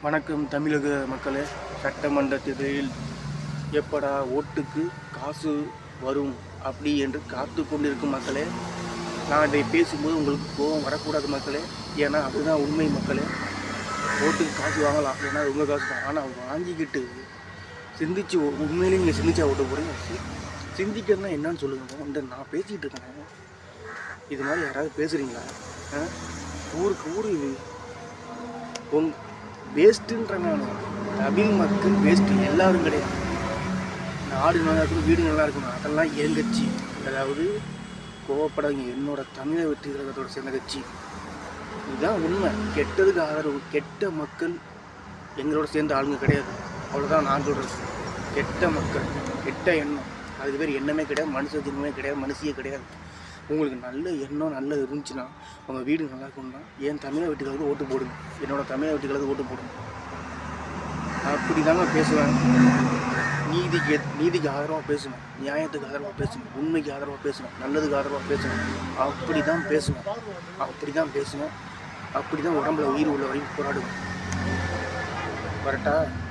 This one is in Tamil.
வணக்கம் தமிழக மக்களே. சட்டமன்ற தேர்தலில் எப்படா ஓட்டுக்கு காசு வரும் அப்படி என்று காத்து கொண்டிருக்கும் மக்களே, நான் இதை பேசும்போது உங்களுக்கு கோபம் வரக்கூடாது மக்களே. ஏன்னா அதுதான் உண்மை மக்களே. ஓட்டுக்கு காசு வாங்கலாம், ஏன்னா அது உங்கள் காசு தான். ஆனால் வாங்கிக்கிட்டு சிந்திச்சு உண்மையிலேயே நீங்கள் சிந்திச்சா ஓட்டு போகிறீங்க. சிந்திக்கிறதுனா என்னன்னு சொல்லுங்கள். இந்த நான் பேசிக்கிட்டு இருக்கேன், இது மாதிரி யாராவது பேசுகிறீங்களா? ஊருக்கு ஊர் வேஸ்ட்டுன்ற நான் தமிழ் மக்கள் வேஸ்ட்டு, எல்லாரும் கிடையாது. நாடு நல்லா இருக்கணும், வீடு நல்லா இருக்கணும், அதெல்லாம் என் கட்சி. அதாவது கோவப்படாதீங்க, என்னோட தமிழை வெற்றி கழகத்தோட சேர்ந்த கட்சி. இதுதான் உண்மை. கெட்டதுக்கு ஆதரவு, கெட்ட மக்கள் எங்களோட சேர்ந்த ஆளுங்க கிடையாது. அவ்வளோதான் நான் சொல்கிறது. கெட்ட மக்கள், கெட்ட எண்ணம், அதுக்கு பேர் எண்ணமே கிடையாது, மனுஷ ஜென்மமே கிடையாது, மனுஷியே கிடையாது. உங்களுக்கு நல்ல எண்ணம் நல்லது இருந்துச்சுன்னா, உங்கள் வீடு நல்லா இருக்கணும்னா என் தமிழை வெட்டிகளுக்கு ஓட்டு போடுங்க, என்னோட தமிழை வெட்டிகளுக்கு ஓட்டு போடுங்க. அப்படி தாங்க பேசுவேன். நீதிக்கு ஆதரவாக பேசுவேன், நியாயத்துக்கு ஆதரவாக பேசுவேன், உண்மைக்கு ஆதரவாக பேசுவேன், நல்லதுக்கு ஆதரவாக பேசுவேன். அப்படி தான் பேசுவேன். அப்படி தான் உடம்புல உயிர் உள்ள வரைக்கும் போராடுவேன். கரெக்டா?